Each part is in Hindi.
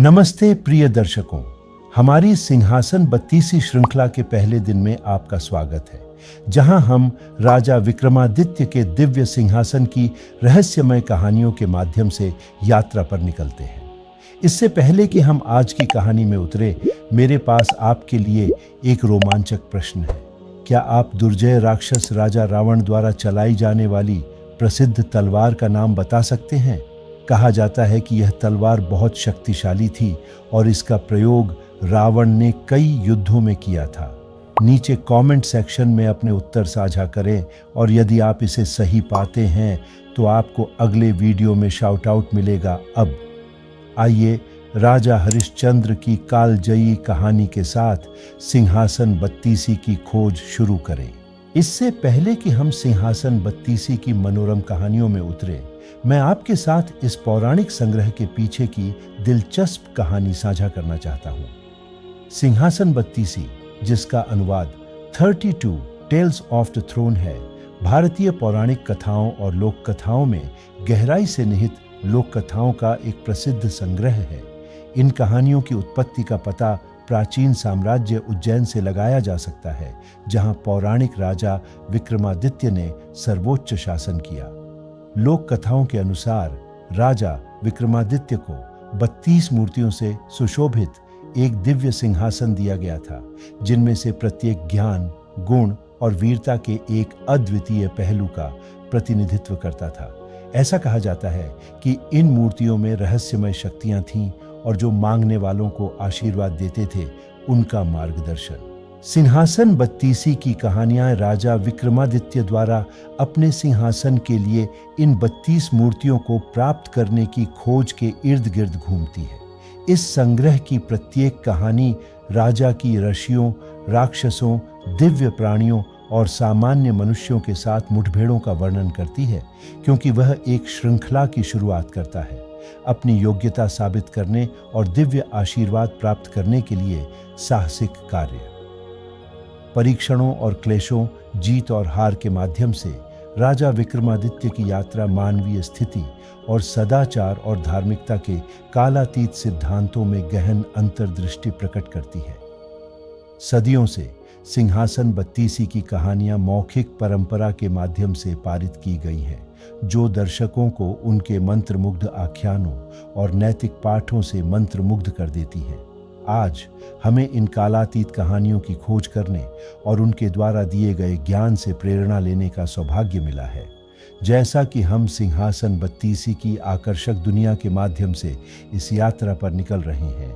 नमस्ते प्रिय दर्शकों, हमारी सिंहासन 32 श्रृंखला के पहले दिन में आपका स्वागत है, जहां हम राजा विक्रमादित्य के दिव्य सिंहासन की रहस्यमय कहानियों के माध्यम से यात्रा पर निकलते हैं। इससे पहले कि हम आज की कहानी में उतरे, मेरे पास आपके लिए एक रोमांचक प्रश्न है। क्या आप दुर्जय राक्षस राजा रावण द्वारा चलाई जाने वाली प्रसिद्ध तलवार का नाम बता सकते हैं? कहा जाता है कि यह तलवार बहुत शक्तिशाली थी और इसका प्रयोग रावण ने कई युद्धों में किया था। नीचे कमेंट सेक्शन में अपने उत्तर साझा करें और यदि आप इसे सही पाते हैं तो आपको अगले वीडियो में शाउट आउट मिलेगा। अब आइए राजा हरिश्चंद्र की कालजयी कहानी के साथ सिंहासन 32 की खोज शुरू करें। इससे पहले कि हम सिंहासन 32 की मनोरम कहानियों में उतरे, मैं आपके साथ इस पौराणिक संग्रह के पीछे की दिलचस्प कहानी साझा करना चाहता हूँ। सिंहासन 32, जिसका अनुवाद 32 टेल्स ऑफ द थ्रोन है, भारतीय पौराणिक कथाओं और लोक कथाओं में गहराई से निहित लोक कथाओं का एक प्रसिद्ध संग्रह है। इन कहानियों की उत्पत्ति का पता प्राचीन साम्राज्य उज्जैन से लगाया जा सकता है, जहां पौराणिक राजा विक्रमादित्य ने सर्वोच्च शासन किया। लोक कथाओं के अनुसार राजा विक्रमादित्य को 32 मूर्तियों से सुशोभित एक दिव्य सिंहासन दिया गया था, जिनमें से प्रत्येक ज्ञान, गुण और वीरता के एक अद्वितीय पहलू का प्रतिनिधित्व करता था। ऐसा कहा जाता है कि इन मूर्तियों में रहस्यमय शक्तियां थीं और जो मांगने वालों को आशीर्वाद देते थे, उनका मार्गदर्शन। सिंहासन 32 की कहानियां राजा विक्रमादित्य द्वारा अपने सिंहासन के लिए इन 32 मूर्तियों को प्राप्त करने की खोज के इर्द गिर्द घूमती है। इस संग्रह की प्रत्येक कहानी राजा की ऋषियों, राक्षसों, दिव्य प्राणियों और सामान्य मनुष्यों के साथ मुठभेड़ों का वर्णन करती है, क्योंकि वह एक श्रृंखला की शुरुआत करता है। अपनी योग्यता साबित करने और दिव्य आशीर्वाद प्राप्त करने के लिए साहसिक कार्य, परीक्षणों और क्लेशों, जीत और हार के माध्यम से राजा विक्रमादित्य की यात्रा मानवीय स्थिति और सदाचार और धार्मिकता के कालातीत सिद्धांतों में गहन अंतर्दृष्टि प्रकट करती है। सदियों से सिंहासन 32 की कहानियां मौखिक परंपरा के माध्यम से पारित की गई हैं, जो दर्शकों को उनके मंत्रमुग्ध आख्यानों और नैतिक पाठों से मंत्रमुग्ध कर देती हैं। आज हमें इन कालातीत कहानियों की खोज करने और उनके द्वारा दिए गए ज्ञान से प्रेरणा लेने का सौभाग्य मिला है। जैसा कि हम सिंहासन 32 की आकर्षक दुनिया के माध्यम से इस यात्रा पर निकल रहे हैं,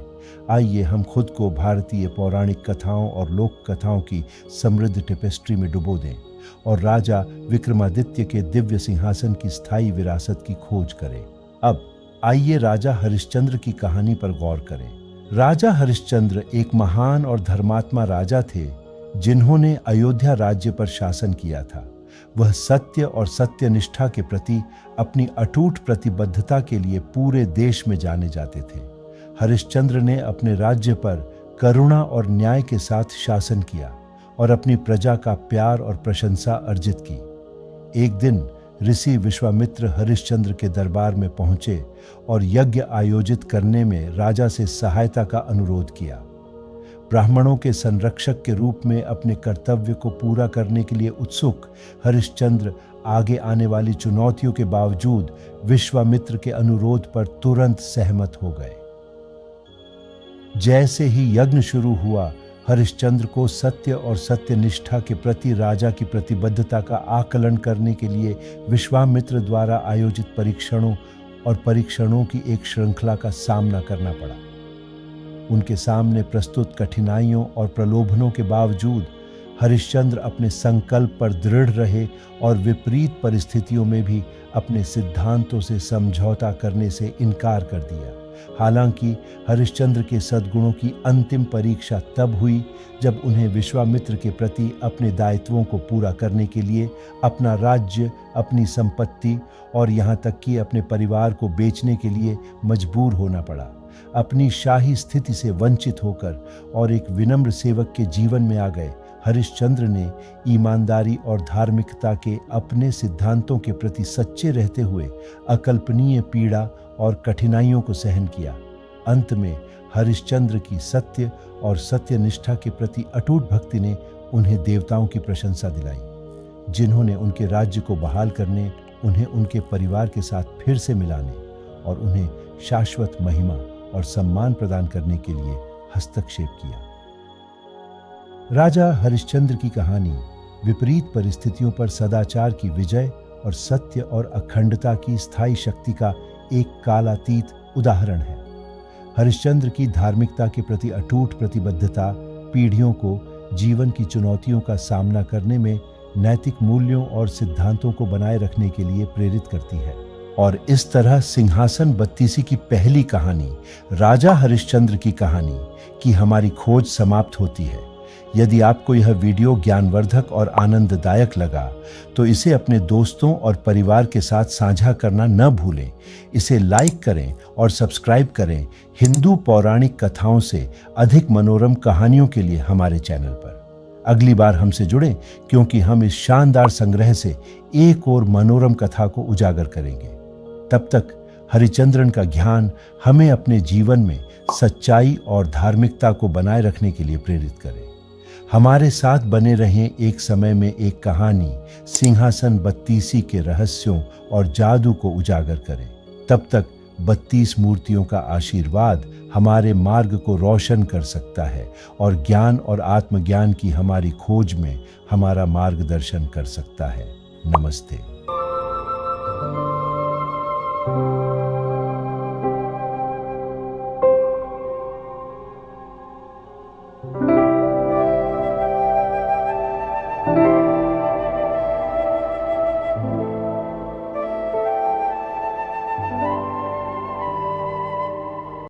आइए हम खुद को भारतीय पौराणिक कथाओं और लोक कथाओं की समृद्ध टेपेस्ट्री में डुबो दें और राजा विक्रमादित्य के दिव्य सिंहासन की स्थायी विरासत की खोज करें। अब आइए राजा हरिश्चंद्र की कहानी पर गौर करें। राजा हरिश्चंद्र एक महान और धर्मात्मा राजा थे, जिन्होंने अयोध्या राज्य पर शासन किया था। वह सत्य और सत्यनिष्ठा के प्रति अपनी अटूट प्रतिबद्धता के लिए पूरे देश में जाने जाते थे। हरिश्चंद्र ने अपने राज्य पर करुणा और न्याय के साथ शासन किया और अपनी प्रजा का प्यार और प्रशंसा अर्जित की। एक दिन ऋषि विश्वामित्र हरिश्चंद्र के दरबार में पहुंचे और यज्ञ आयोजित करने में राजा से सहायता का अनुरोध किया। ब्राह्मणों के संरक्षक के रूप में अपने कर्तव्य को पूरा करने के लिए उत्सुक हरिश्चंद्र आगे आने वाली चुनौतियों के बावजूद विश्वामित्र के अनुरोध पर तुरंत सहमत हो गए। जैसे ही यज्ञ शुरू हुआ, हरिश्चंद्र को सत्य और सत्यनिष्ठा के प्रति राजा की प्रतिबद्धता का आकलन करने के लिए विश्वामित्र द्वारा आयोजित परीक्षणों की एक श्रृंखला का सामना करना पड़ा। उनके सामने प्रस्तुत कठिनाइयों और प्रलोभनों के बावजूद हरिश्चंद्र अपने संकल्प पर दृढ़ रहे और विपरीत परिस्थितियों में भी अपने सिद्धांतों से समझौता करने से इनकार कर दिया। हालांकि हरिश्चंद्र के सद्गुणों की अंतिम परीक्षा तब हुई जब उन्हें विश्वामित्र के प्रति अपने दायित्वों को पूरा करने के लिए अपना राज्य, अपनी संपत्ति और यहाँ तक कि अपने परिवार को बेचने के लिए मजबूर होना पड़ा। अपनी शाही स्थिति से वंचित होकर और एक विनम्र सेवक के जीवन में आ गए, हरिश्चंद्र ने ईमानदारी और धार्मिकता के अपने सिद्धांतों के प्रति सच्चे रहते हुए अकल्पनीय पीड़ा और कठिनाइयों को सहन किया। अंत में हरिश्चंद्र की सत्य और सत्यनिष्ठा के प्रति अटूट भक्ति ने उन्हें देवताओं की प्रशंसा दिलाई, जिन्होंने उनके राज्य को बहाल करने, उन्हें उनके परिवार के साथ फिर से मिलाने और उन्हें शाश्वत महिमा और सम्मान प्रदान करने के लिए हस्तक्षेप किया। राजा हरिश्चंद्र की कहानी विपरीत परिस्थितियों पर सदाचार की विजय और सत्य और अखंडता की स्थायी शक्ति का एक कालातीत उदाहरण है। हरिश्चंद्र की धार्मिकता के प्रति अटूट प्रतिबद्धता पीढ़ियों को जीवन की चुनौतियों का सामना करने में नैतिक मूल्यों और सिद्धांतों को बनाए रखने के लिए प्रेरित करती है। और इस तरह सिंहासन बत्तीसी की पहली कहानी, राजा हरिश्चंद्र की कहानी की हमारी खोज समाप्त होती है। यदि आपको यह वीडियो ज्ञानवर्धक और आनंददायक लगा तो इसे अपने दोस्तों और परिवार के साथ साझा करना न भूलें। इसे लाइक करें और सब्सक्राइब करें हिंदू पौराणिक कथाओं से अधिक मनोरम कहानियों के लिए हमारे चैनल पर। अगली बार हमसे जुड़ें, क्योंकि हम इस शानदार संग्रह से एक और मनोरम कथा को उजागर करेंगे। तब तक हरिचंद्रन का ज्ञान हमें अपने जीवन में सच्चाई और धार्मिकता को बनाए रखने के लिए प्रेरित करे। हमारे साथ बने रहें एक समय में एक कहानी सिंहासन बत्तीसी के रहस्यों और जादू को उजागर करें। तब तक 32 मूर्तियों का आशीर्वाद हमारे मार्ग को रोशन कर सकता है और ज्ञान और आत्मज्ञान की हमारी खोज में हमारा मार्गदर्शन कर सकता है। नमस्ते।